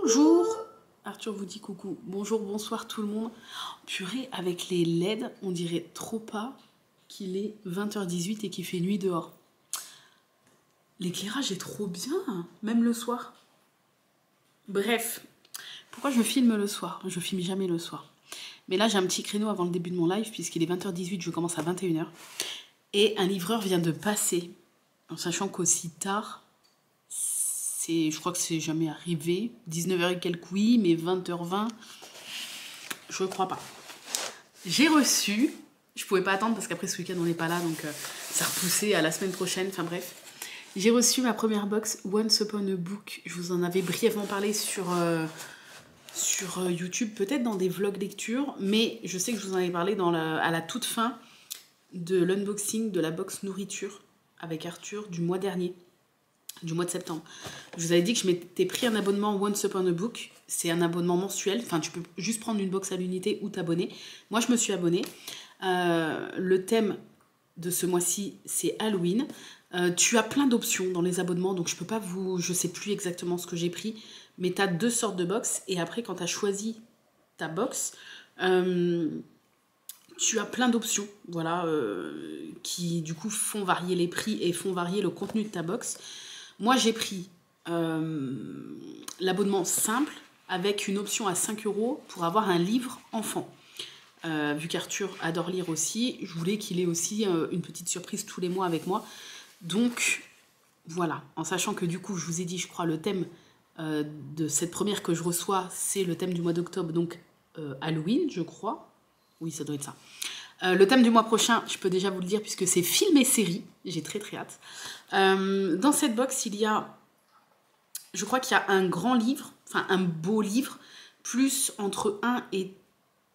Bonjour. Arthur vous dit coucou. Bonjour, bonsoir tout le monde. Purée, avec les LED, on dirait trop pas qu'il est 20h18 et qu'il fait nuit dehors. L'éclairage est trop bien, même le soir. Bref, pourquoi je filme le soir? Je filme jamais le soir. Mais là, j'ai un petit créneau avant le début de mon live, puisqu'il est 20h18, je commence à 21h. Et un livreur vient de passer, en sachant qu'aussi tard, je crois que c'est jamais arrivé. 19h et quelques, oui, mais 20h20, je crois pas. J'ai reçu, je pouvais pas attendre parce qu'après ce week-end on n'est pas là, donc ça repoussé à la semaine prochaine, enfin bref. J'ai reçu ma première box Once Upon a Book. Je vous en avais brièvement parlé sur YouTube, peut-être dans des vlogs lecture, mais je sais que je vous en avais parlé à la toute fin de l'unboxing de la box nourriture avec Arthur du mois dernier, du mois de septembre. Je vous avais dit que je m'étais pris un abonnement Once Upon a Book. C'est un abonnement mensuel, enfin tu peux juste prendre une box à l'unité ou t'abonner. Moi je me suis abonnée. Le thème de ce mois-ci c'est Halloween. Tu as plein d'options dans les abonnements, donc je sais plus exactement ce que j'ai pris, mais tu as 2 sortes de box, et après quand tu as choisi ta box, tu as plein d'options, voilà, qui du coup font varier les prix et font varier le contenu de ta box. Moi j'ai pris l'abonnement simple avec une option à 5 € pour avoir un livre enfant. Vu qu'Arthur adore lire aussi, je voulais qu'il ait aussi une petite surprise tous les mois avec moi. Donc voilà, en sachant que du coup, je vous ai dit, je crois, le thème de cette première que je reçois, c'est le thème du mois d'octobre, donc Halloween, je crois. Oui, ça doit être ça. Le thème du mois prochain, je peux déjà vous le dire, puisque c'est film et série. J'ai très très hâte. Dans cette box, je crois qu'il y a un grand livre, enfin un beau livre, plus entre 1 et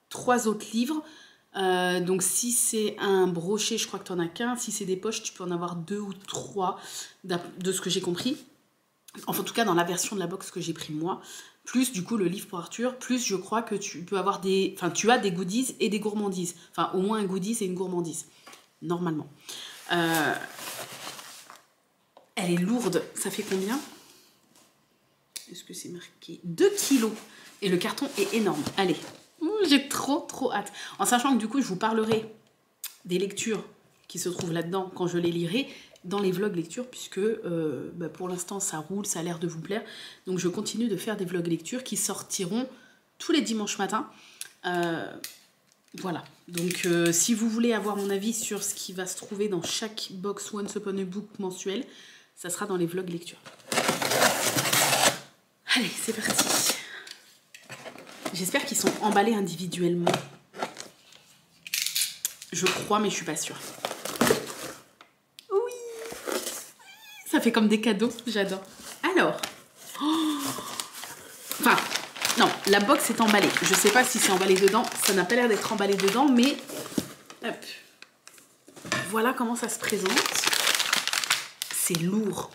3 autres livres. Donc si c'est un brochet, je crois que tu en as qu'un. Si c'est des poches, tu peux en avoir 2 ou 3, de ce que j'ai compris. Enfin, en tout cas, dans la version de la box que j'ai pris moi. Plus du coup le livre pour Arthur. Plus je crois que tu peux avoir tu as des goodies et des gourmandises. Enfin, au moins un goodies et une gourmandise. Normalement. Elle est lourde. Ça fait combien? Est-ce que c'est marqué? 2 kilos. Et le carton est énorme. Allez. J'ai trop hâte. En sachant que du coup, je vous parlerai des lectures qui se trouvent là-dedans quand je les lirai dans les vlogs lecture, puisque pour l'instant, ça roule, ça a l'air de vous plaire. Donc, je continue de faire des vlogs lecture qui sortiront tous les dimanches matins. Voilà. Donc, si vous voulez avoir mon avis sur ce qui va se trouver dans chaque box Once Upon a Book mensuel, ça sera dans les vlogs lecture. Allez, c'est parti. J'espère qu'ils sont emballés individuellement. Je crois, mais je suis pas sûre. Oui, ça fait comme des cadeaux, j'adore. Alors, enfin, non, la box est emballée. Je sais pas si c'est emballé dedans. Ça n'a pas l'air d'être emballé dedans, mais hop. Voilà comment ça se présente. C'est lourd.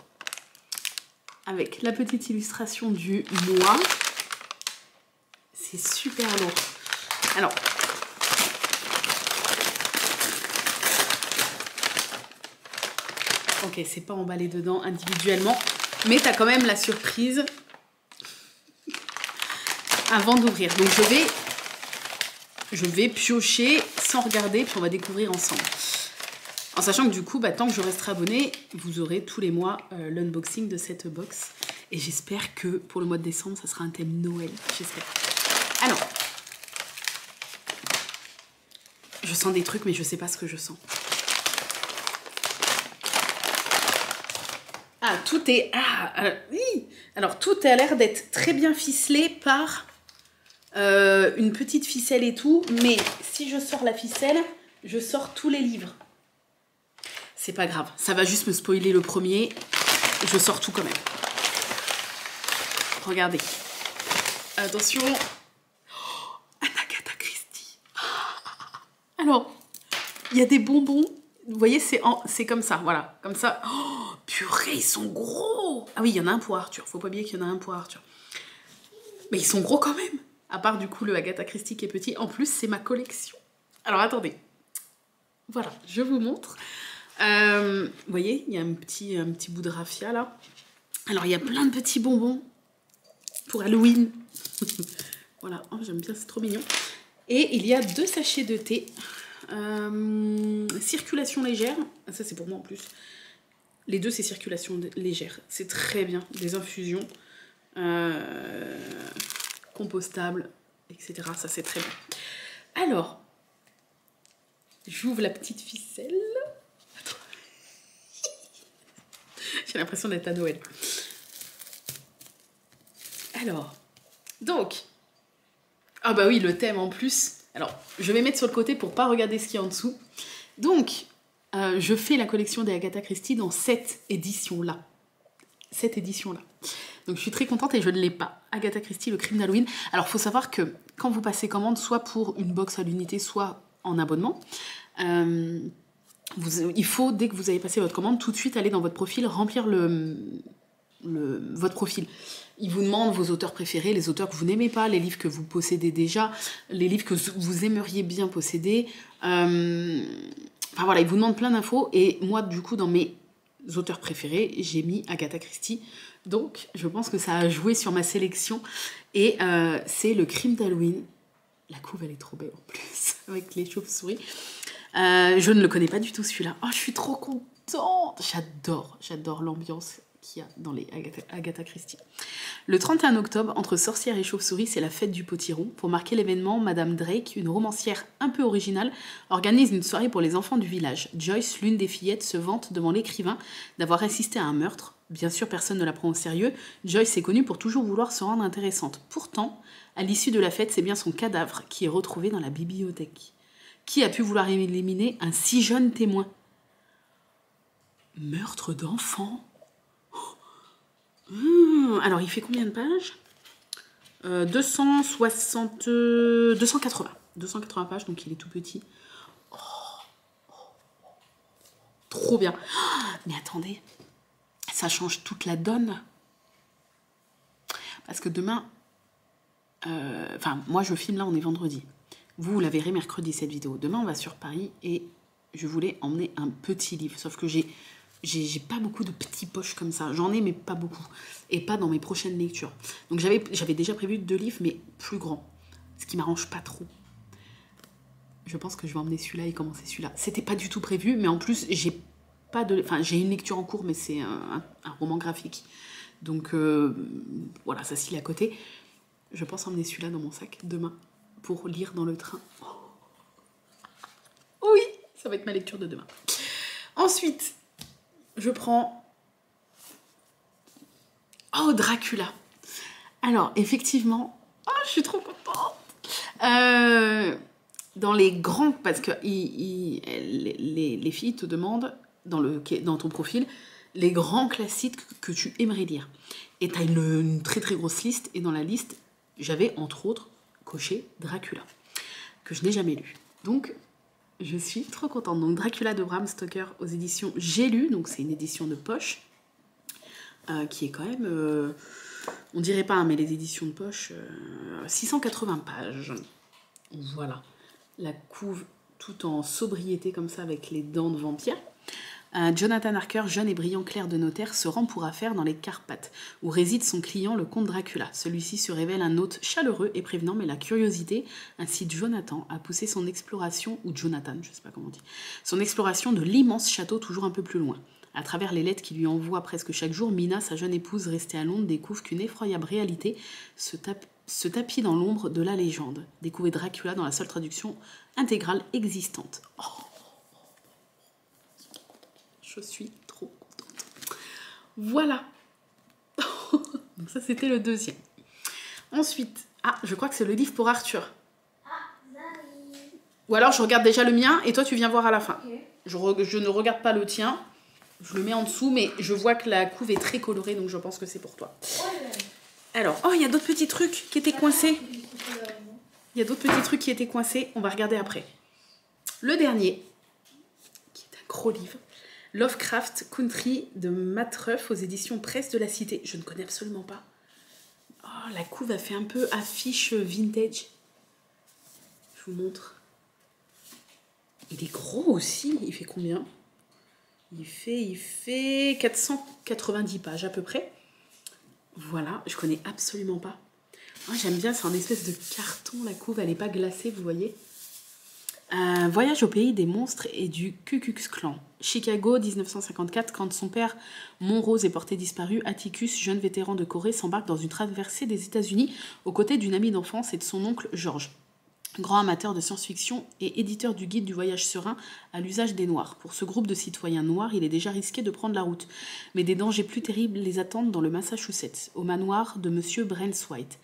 Avec la petite illustration du mois. C'est super lourd. Alors, ok, c'est pas emballé dedans individuellement, mais t'as quand même la surprise avant d'ouvrir. Donc je vais piocher sans regarder, puis on va découvrir ensemble. En sachant que du coup, tant que je resterai abonné, vous aurez tous les mois l'unboxing de cette box. Et j'espère que pour le mois de décembre, ça sera un thème Noël. J'espère. Alors, je sens des trucs, mais je sais pas ce que je sens. Ah, tout est... oui. Alors, tout a l'air d'être très bien ficelé par une petite ficelle et tout. Mais si je sors la ficelle, je sors tous les livres. C'est pas grave. Ça va juste me spoiler le premier. Je sors tout quand même. Regardez. Attention. Alors, il y a des bonbons. Vous voyez, c'est comme ça, voilà. Comme ça. Oh, purée, ils sont gros. Ah oui, il y en a un pour Arthur. Faut pas oublier qu'il y en a un pour Arthur. Mais ils sont gros quand même. À part du coup le Agatha Christie qui est petit. En plus, c'est ma collection. Alors, attendez. Voilà, je vous montre. Vous voyez, il y a un petit bout de raffia là. Alors, il y a plein de petits bonbons pour Halloween. Voilà, oh, j'aime bien, c'est trop mignon. Et il y a 2 sachets de thé. Circulation légère. Ça, c'est pour moi en plus. Les 2, c'est circulation légère. C'est très bien. Des infusions. Compostables, etc. Ça, c'est très bien. Alors, j'ouvre la petite ficelle. Attends. J'ai l'impression d'être à Noël. Alors, donc... Ah bah oui, le thème en plus. Alors, je vais mettre sur le côté pour pas regarder ce qu'il y a en dessous. Donc, je fais la collection des Agatha Christie dans cette édition-là. Cette édition-là. Donc, je suis très contente et je ne l'ai pas. Agatha Christie, le crime d'Halloween. Alors, il faut savoir que quand vous passez commande, soit pour une box à l'unité, soit en abonnement, il faut, dès que vous avez passé votre commande, tout de suite aller dans votre profil, remplir votre profil. Il vous demande vos auteurs préférés, les auteurs que vous n'aimez pas, les livres que vous possédez déjà, les livres que vous aimeriez bien posséder. Enfin voilà, il vous demande plein d'infos. Et moi, du coup, dans mes auteurs préférés, j'ai mis Agatha Christie. Donc, je pense que ça a joué sur ma sélection. Et c'est le crime d'Halloween. La couve, elle est trop belle en plus, avec les chauves-souris. Je ne le connais pas du tout celui-là. Oh, je suis trop contente. J'adore l'ambiance qu'il y a dans les Agatha Christie. Le 31 octobre, entre sorcières et chauves-souris, c'est la fête du potiron. Pour marquer l'événement, Madame Drake, une romancière un peu originale, organise une soirée pour les enfants du village. Joyce, l'une des fillettes, se vante devant l'écrivain d'avoir assisté à un meurtre. Bien sûr, personne ne la prend au sérieux. Joyce est connue pour toujours vouloir se rendre intéressante. Pourtant, à l'issue de la fête, c'est bien son cadavre qui est retrouvé dans la bibliothèque. Qui a pu vouloir éliminer un si jeune témoin? Meurtre d'enfant. Alors, il fait combien de pages 280 pages, donc il est tout petit. Trop bien. Mais attendez, ça change toute la donne. Parce que demain... moi, je filme là, on est vendredi. Vous la verrez mercredi, cette vidéo. Demain, on va sur Paris et je voulais emmener un petit livre. Sauf que j'ai pas beaucoup de petits poches comme ça. J'en ai, mais pas beaucoup. Et pas dans mes prochaines lectures. Donc j'avais déjà prévu 2 livres, mais plus grands. Ce qui m'arrange pas trop. Je pense que je vais emmener celui-là et commencer celui-là. C'était pas du tout prévu, mais en plus, j'ai une lecture en cours, mais c'est un roman graphique. Donc voilà, ça s'y est à côté. Je pense emmener celui-là dans mon sac demain pour lire dans le train. Oui, ça va être ma lecture de demain. Ensuite... je prends... Oh, Dracula. Alors, effectivement... Oh, je suis trop contente. Dans les grands... Parce que les filles te demandent, dans ton profil, les grands classiques que tu aimerais lire. Et tu as une très très grosse liste. Et dans la liste, j'avais, entre autres, coché Dracula, que je n'ai jamais lu. Donc... je suis trop contente. Donc Dracula de Bram Stoker aux éditions J'ai lu, donc c'est une édition de poche, qui est quand même, on dirait pas, hein, mais les éditions de poche, 680 pages. Voilà. La couve tout en sobriété comme ça avec les dents de vampire. Jonathan Harker, jeune et brillant clerc de notaire, se rend pour affaires dans les Carpates, où réside son client, le comte Dracula. Celui-ci se révèle un hôte chaleureux et prévenant, mais la curiosité incite Jonathan à pousser son exploration, ou Jonathan, je sais pas comment on dit, son exploration de l'immense château toujours un peu plus loin. À travers les lettres qu'il lui envoie presque chaque jour, Mina, sa jeune épouse restée à Londres, découvre qu'une effroyable réalité se tapit dans l'ombre de la légende. Découvrez Dracula dans la seule traduction intégrale existante. Oh. Je suis trop contente. Voilà. Donc ça, c'était le deuxième. Ensuite, je crois que c'est le livre pour Arthur. Ou alors, je regarde déjà le mien et toi, tu viens voir à la fin. Okay. Je ne regarde pas le tien. Je le mets en dessous, mais je vois que la couve est très colorée, donc je pense que c'est pour toi. Alors, il y a d'autres petits trucs qui étaient coincés. Il y a d'autres petits trucs qui étaient coincés. On va regarder après. Le dernier, qui est un gros livre. Lovecraft Country de Matt Ruff aux éditions Presse de la Cité. Je ne connais absolument pas. Oh, la couve a fait un peu affiche vintage. Je vous montre. Il est gros aussi. Il fait combien? Il fait 490 pages à peu près. Voilà, je connais absolument pas. Ah, j'aime bien, c'est un espèce de carton, la couve, elle n'est pas glacée, vous voyez. Voyage au pays des monstres et du Ku Klux Klan. Chicago, 1954, quand son père Monrose est porté disparu, Atticus, jeune vétéran de Corée, s'embarque dans une traversée des États-Unis aux côtés d'une amie d'enfance et de son oncle George, grand amateur de science-fiction et éditeur du guide du voyage serein à l'usage des Noirs. Pour ce groupe de citoyens noirs, il est déjà risqué de prendre la route, mais des dangers plus terribles les attendent dans le Massachusetts, au manoir de Monsieur Braithwaite.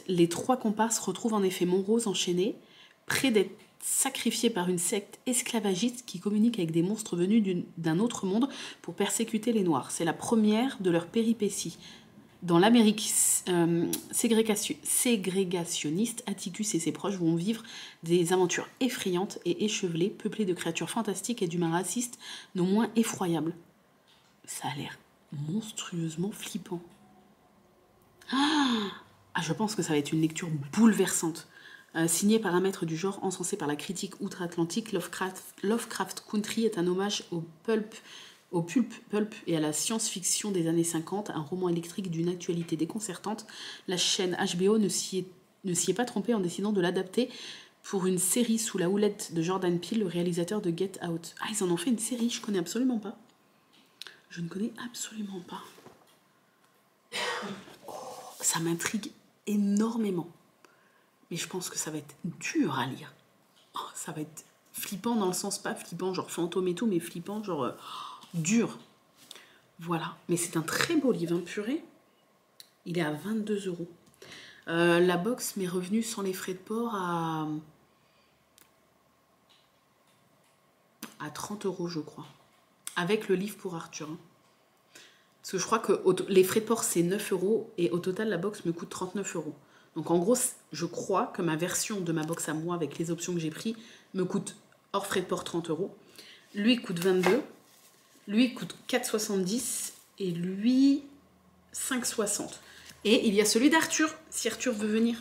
Les trois comparses retrouvent en effet Monrose enchaîné, près d'être sacrifié par une secte esclavagiste qui communique avec des monstres venus d'un autre monde pour persécuter les Noirs. C'est la première de leur péripétie. Dans l'Amérique ségrégationniste, Atticus et ses proches vont vivre des aventures effrayantes et échevelées, peuplées de créatures fantastiques et d'humains racistes non moins effroyables. Ça a l'air monstrueusement flippant. Ah, je pense que ça va être une lecture bouleversante. Signée par un maître du genre encensé par la critique outre-Atlantique, Lovecraft Country est un hommage au pulp et à la science-fiction des années 50, un roman électrique d'une actualité déconcertante. La chaîne HBO ne s'y est pas trompée en décidant de l'adapter pour une série sous la houlette de Jordan Peele, le réalisateur de Get Out. Ah, ils en ont fait une série, je connais absolument pas. Je ne connais absolument pas. Ça m'intrigue énormément. Mais je pense que ça va être dur à lire. Oh, ça va être flippant dans le sens pas flippant, genre fantôme et tout, mais flippant, genre dur. Voilà. Mais c'est un très beau livre, hein, purée. Il est à 22 €. La box m'est revenue sans les frais de port à 30 €, je crois. Avec le livre pour Arthur. Hein. Parce que je crois que les frais de port, c'est 9 € et au total, la box me coûte 39 €. Donc en gros, je crois que ma version de ma box à moi, avec les options que j'ai pris, me coûte hors frais de port 30 €. Lui coûte 22. Lui coûte 4,70 et lui 5,60. Et il y a celui d'Arthur, si Arthur veut venir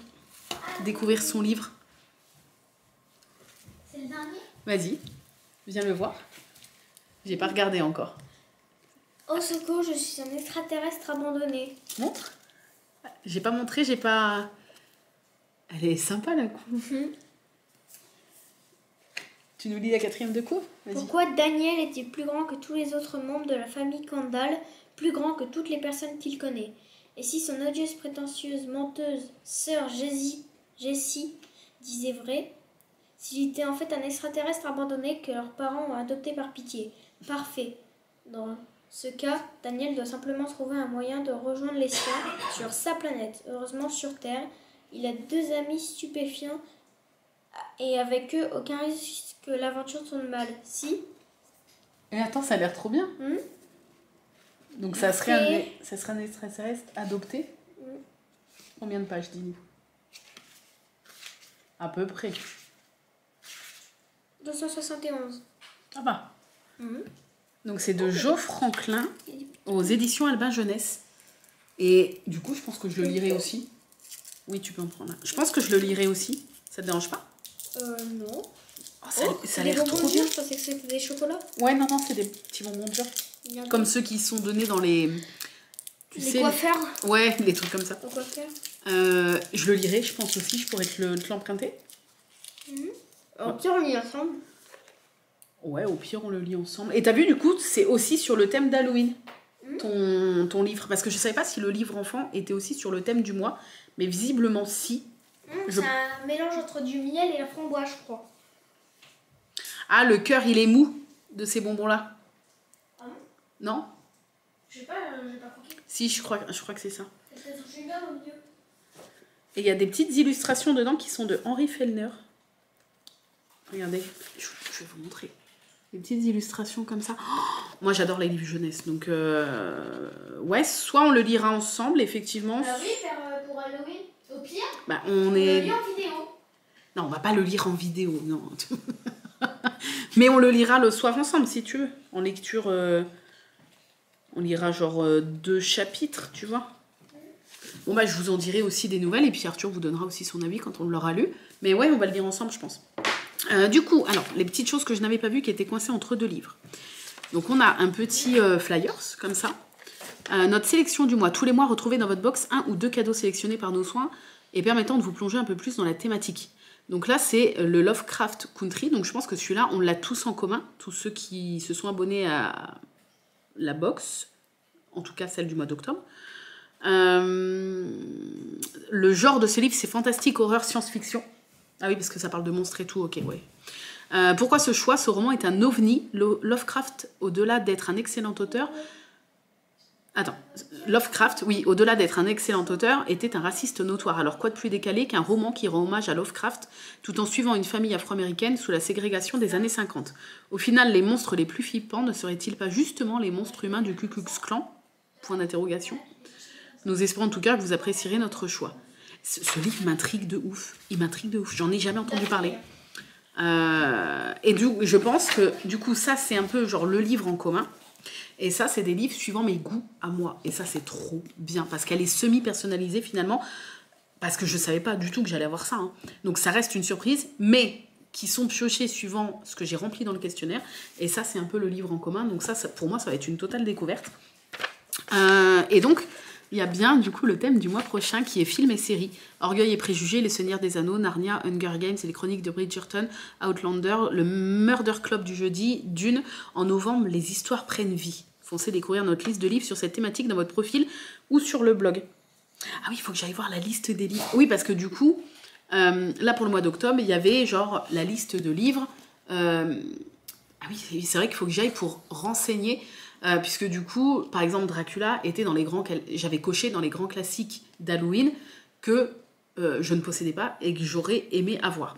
découvrir son livre. C'est le dernier ? Vas-y, viens le voir. J'ai pas regardé encore. Au secours, je suis un extraterrestre abandonné. Montre. J'ai pas montré, j'ai pas... Elle est sympa la couve. Tu nous lis la 4e de couve ? Pourquoi Daniel est-il plus grand que tous les autres membres de la famille Kendall, plus grand que toutes les personnes qu'il connaît ? Et si son odieuse, prétentieuse, menteuse sœur Jessie disait vrai ? S'il était en fait un extraterrestre abandonné que leurs parents ont adopté par pitié ? Parfait. Dans ce cas, Daniel doit simplement trouver un moyen de rejoindre les siens sur sa planète. Heureusement, sur Terre, il a 2 amis stupéfiants et avec eux, aucun risque que l'aventure tourne mal. Si. Et attends, ça a l'air trop bien. Donc ça serait un extraterrestre adopté. Combien de pages, dis-nous ? À peu près. 271. Ah bah. Donc c'est de Jo Franklin aux éditions Albin Jeunesse. Et du coup, je pense que je le lirai aussi. Oui, tu peux en prendre un. Je pense que je le lirai aussi. Ça te dérange pas ? Non. Oh, ça a l'air trop bien. Je pensais que c'était des chocolats. Ouais, non, c'est des petits bonbons durs. Comme ceux qui sont donnés dans les... Tu sais, coiffeurs. Ouais, des trucs comme ça. Je le lirai, je pense aussi. Je pourrais te l'emprunter. Au pire, on lit ensemble. Ouais, au pire, on le lit ensemble. Et t'as vu, du coup, c'est aussi sur le thème d'Halloween, ton livre. Parce que je savais pas si le livre enfant était aussi sur le thème du mois. Mais visiblement, si. C'est un mélange entre du miel et la framboise, je crois. Ah, le cœur, il est mou de ces bonbons-là. Ah non ? Non ? Je sais pas, j'ai pas compris. Si, je crois que c'est ça. C'est peut-être une gamme au milieu. Et il y a des petites illustrations dedans qui sont de Henri Fellner. Regardez, je vais vous montrer. Des petites illustrations comme ça. Oh, moi, j'adore les livres jeunesse. Donc, ouais, soit on le lira ensemble, effectivement. Oui, faire pour Halloween. Au pire, bah, on le lit en vidéo. Non, on va pas le lire en vidéo, non. Mais on le lira le soir ensemble, si tu veux. En lecture, on lira genre 2 chapitres, tu vois. Bon, bah, je vous en dirai aussi des nouvelles. Et puis Arthur vous donnera aussi son avis quand on l'aura lu. Mais ouais, on va le lire ensemble, je pense. Du coup, alors, les petites choses que je n'avais pas vues qui étaient coincées entre 2 livres. Donc, on a un petit flyers, comme ça. Notre sélection du mois. Tous les mois, retrouvez dans votre box 1 ou 2 cadeaux sélectionnés par nos soins et permettant de vous plonger un peu plus dans la thématique. Donc là, c'est le Lovecraft Country. Donc je pense que celui-là, on l'a tous en commun. Tous ceux qui se sont abonnés à la box, en tout cas celle du mois d'octobre. Le genre de ce livre, c'est fantastique, horreur, science-fiction. Ah oui, parce que ça parle de monstres et tout, ok, ouais. Pourquoi ce choix? Ce roman est un ovni. Lovecraft, au-delà d'être un excellent auteur... Lovecraft, oui, au-delà d'être un excellent auteur, était un raciste notoire. Alors quoi de plus décalé qu'un roman qui rend hommage à Lovecraft tout en suivant une famille afro-américaine sous la ségrégation des années 50. Au final, les monstres les plus flippants ne seraient-ils pas justement les monstres humains du Ku Klux Klan? Point d'interrogation. Nous espérons en tout cas que vous apprécierez notre choix. Ce livre m'intrigue de ouf. Il m'intrigue de ouf. J'en ai jamais entendu parler. Et je pense que du coup, ça, c'est un peu genre le livre en commun. Et ça, c'est des livres suivant mes goûts à moi. Et ça, c'est trop bien. Parce qu'elle est semi-personnalisée finalement. Parce que je ne savais pas du tout que j'allais avoir ça. Hein. Donc ça reste une surprise. Mais qui sont piochés suivant ce que j'ai rempli dans le questionnaire. Et ça, c'est un peu le livre en commun. Donc ça pour moi, ça va être une totale découverte. Et donc, il y a bien du coup le thème du mois prochain qui est film et série. Orgueil et préjugés, Les Seigneurs des Anneaux, Narnia, Hunger Games et les Chroniques de Bridgerton, Outlander, le Murder Club du jeudi, Dune. En novembre, les histoires prennent vie. Foncez découvrir notre liste de livres sur cette thématique dans votre profil ou sur le blog. Ah oui, il faut que j'aille voir la liste des livres. Oui, parce que du coup, là pour le mois d'octobre, il y avait genre la liste de livres. Ah oui, c'est vrai qu'il faut que j'aille pour renseigner. Puisque du coup, par exemple, Dracula était dans les grands... J'avais coché dans les grands classiques d'Halloween que je ne possédais pas et que j'aurais aimé avoir.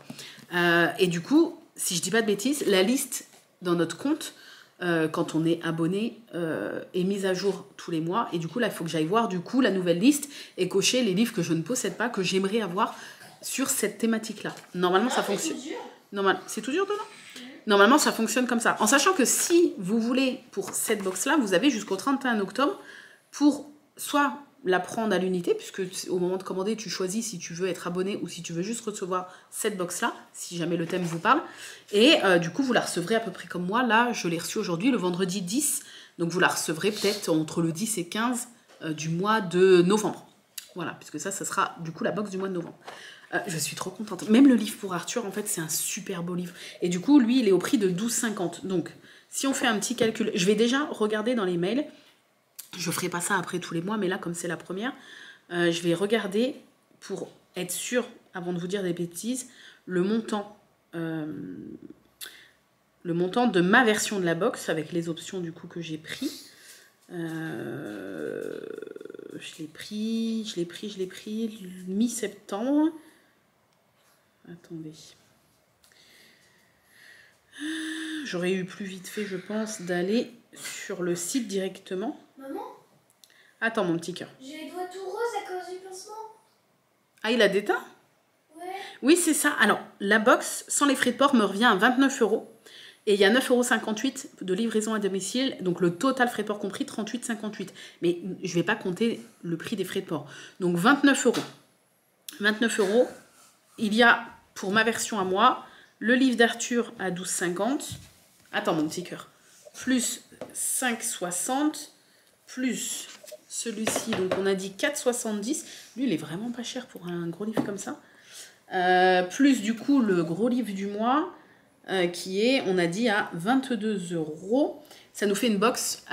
Et du coup, si je dis pas de bêtises, la liste dans notre compte, quand on est abonné, est mise à jour tous les mois. Et du coup, là, il faut que j'aille voir du coup la nouvelle liste et cocher les livres que je ne possède pas, que j'aimerais avoir sur cette thématique-là. Normalement, ça fonctionne. C'est tout dur dedans? Normalement, ça fonctionne comme ça. En sachant que si vous voulez, pour cette box-là, vous avez jusqu'au 31 octobre pour soit la prendre à l'unité, puisque au moment de commander, tu choisis si tu veux être abonné ou si tu veux juste recevoir cette box-là, si jamais le thème vous parle. Et du coup, vous la recevrez à peu près comme moi. Là, je l'ai reçue aujourd'hui, le vendredi 10. Donc, vous la recevrez peut-être entre le 10 et 15 du mois de novembre. Voilà, puisque ça sera du coup la box du mois de novembre. Je suis trop contente. Même le livre pour Arthur, en fait, c'est un super beau livre. Et du coup, lui, il est au prix de 12,50. Donc, si on fait un petit calcul, je vais déjà regarder dans les mails. Je ne ferai pas ça après tous les mois, mais là, comme c'est la première, je vais regarder pour être sûre, avant de vous dire des bêtises, le montant de ma version de la box, avec les options du coup que j'ai pris. Je l'ai pris mi-septembre. Attendez. J'aurais eu plus vite fait, je pense, d'aller sur le site directement. Maman? Attends, mon petit cœur. J'ai les doigts tout roses à cause du pansement. Ah, il a déteint? Ouais. Oui, c'est ça. Alors, la box, sans les frais de port, me revient à 29 €. Et il y a 9,58 € de livraison à domicile. Donc, le total frais de port compris, 38,58 €. Mais je ne vais pas compter le prix des frais de port. Donc, 29 €. 29 €. Il y a, pour ma version à moi, le livre d'Arthur à 12,50 €. Attends, mon petit cœur. Plus 5,60 €. Plus celui-ci. Donc, on a dit 4,70 €. Lui, il est vraiment pas cher pour un gros livre comme ça. Plus, du coup, le gros livre du mois, qui est, on a dit, à 22 €. Ça nous fait une box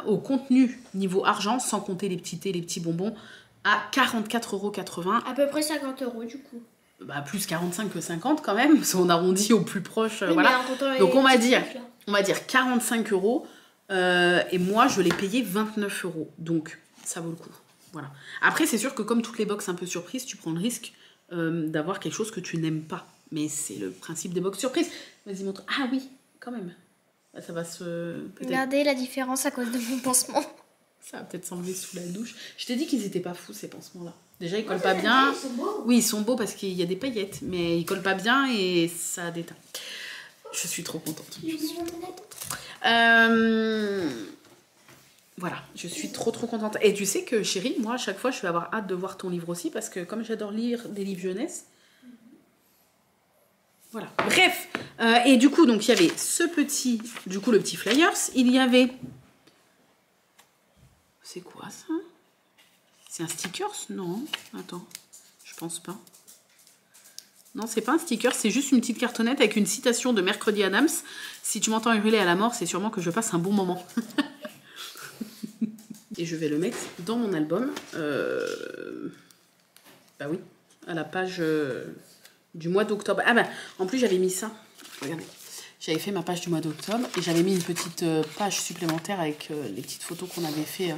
au contenu niveau argent, sans compter les petits thés, les petits bonbons, à 44,80 €. À peu près 50 € du coup. Bah, plus 45 que 50 quand même, parce qu'on arrondit au plus proche. Oui, voilà. Donc on va dire 45 €. Et moi, je l'ai payé 29 €. Donc, ça vaut le coup. Voilà. Après, c'est sûr que comme toutes les box un peu surprises, tu prends le risque d'avoir quelque chose que tu n'aimes pas. Mais c'est le principe des box surprises. Vas-y, montre. Ah oui, quand même. Ça va se... Regardez la différence à cause de mon pansement. Ça va peut-être s'enlever sous la douche. Je t'ai dit qu'ils étaient pas fous, ces pansements-là. Déjà, ils collent pas bien. Ils sont beaux. Oui, ils sont beaux parce qu'il y a des paillettes, mais ils collent pas bien et ça déteint. Je suis trop contente. Voilà, je suis trop contente. Et tu sais que, chérie, moi, à chaque fois, je vais avoir hâte de voir ton livre aussi parce que comme j'adore lire des livres jeunesse... Voilà. Bref, et du coup, donc il y avait ce petit, du coup, le petit flyers. Il y avait C'est quoi ça? C'est un sticker? Non, attends, je pense pas. Non, c'est pas un sticker, c'est juste une petite cartonnette avec une citation de Mercredi Adams. Si tu m'entends hurler à la mort, c'est sûrement que je passe un bon moment. Et je vais le mettre dans mon album. Bah oui, à la page du mois d'octobre. Ah bah, en plus j'avais mis ça. Regardez. J'avais fait ma page du mois d'octobre et j'avais mis une petite page supplémentaire avec les petites photos qu'on avait fait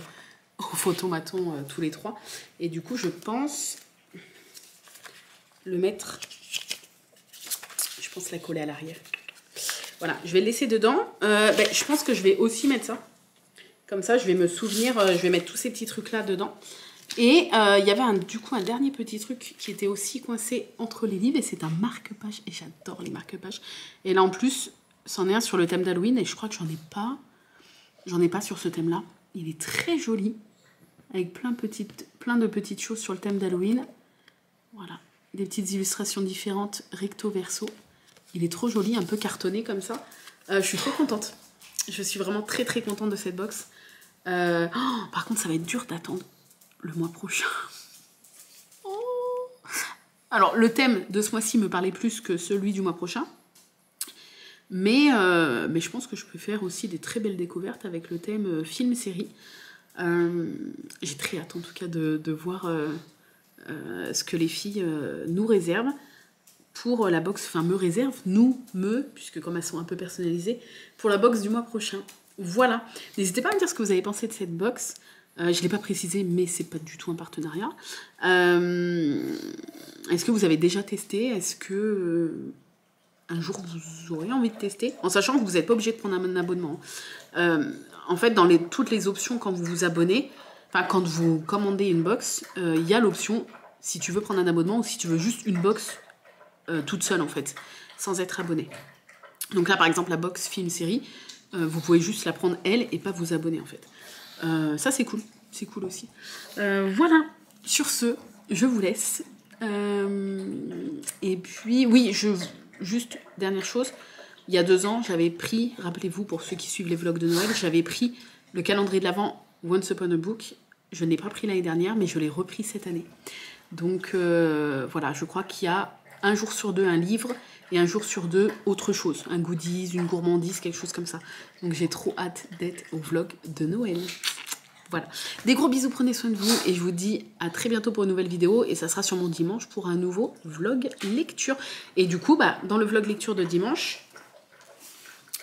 au photomaton tous les trois. Et du coup, je pense le mettre... Je pense la coller à l'arrière. Voilà, je vais le laisser dedans. Je pense que je vais aussi mettre ça. Comme ça, je vais me souvenir, je vais mettre tous ces petits trucs-là dedans. Et il y avait du coup un dernier petit truc qui était aussi coincé entre les livres et c'est un marque-page. Et j'adore les marque-pages. Et là en plus, c'en est un sur le thème d'Halloween et je crois que j'en ai pas sur ce thème-là. Il est très joli avec plein de petites choses sur le thème d'Halloween. Voilà, des petites illustrations différentes recto verso. Il est trop joli, un peu cartonné comme ça. Je suis trop contente. Je suis vraiment très très contente de cette box. Par contre, ça va être dur d'attendre le mois prochain. Oh. Alors, le thème de ce mois-ci me parlait plus que celui du mois prochain. Mais je pense que je peux faire aussi des très belles découvertes avec le thème film-série. J'ai très hâte en tout cas de voir ce que les filles nous réservent pour la box, enfin me réservent, puisque comme elles sont un peu personnalisées, pour la box du mois prochain. Voilà. N'hésitez pas à me dire ce que vous avez pensé de cette box. Je ne l'ai pas précisé, mais c'est pas du tout un partenariat. Est-ce que vous avez déjà testé? Est-ce que un jour vous aurez envie de tester? En sachant que vous n'êtes pas obligé de prendre un abonnement. En fait, dans toutes les options, quand vous vous abonnez, enfin quand vous commandez une box, il y a l'option si tu veux prendre un abonnement ou si tu veux juste une box toute seule en fait, sans être abonné. Donc là, par exemple, la box film-série, vous pouvez juste la prendre elle et pas vous abonner en fait. Ça c'est cool aussi. Voilà, sur ce, je vous laisse. Et puis, oui, juste dernière chose, il y a 2 ans, j'avais pris, rappelez-vous pour ceux qui suivent les vlogs de Noël, j'avais pris le calendrier de l'Avent Once Upon a Book. Je ne l'ai pas pris l'année dernière, mais je l'ai repris cette année. Donc voilà, je crois qu'il y a un jour sur 2 un livre et un jour sur 2 autre chose, un goodies, une gourmandise, quelque chose comme ça. Donc j'ai trop hâte d'être au vlog de Noël. Voilà, des gros bisous, prenez soin de vous et je vous dis à très bientôt pour une nouvelle vidéo et ça sera sûrement dimanche pour un nouveau vlog lecture. Et du coup, dans le vlog lecture de dimanche,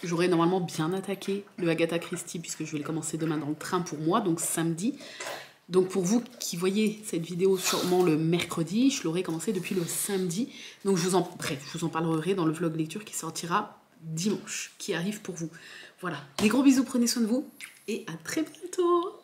j'aurai normalement bien attaqué le Agatha Christie puisque je vais le commencer demain dans le train pour moi, donc samedi. Donc pour vous qui voyez cette vidéo sûrement le mercredi, je l'aurai commencé depuis le samedi. Donc je vous en parlerai dans le vlog lecture qui sortira dimanche, qui arrive pour vous. Voilà, des gros bisous, prenez soin de vous et à très bientôt.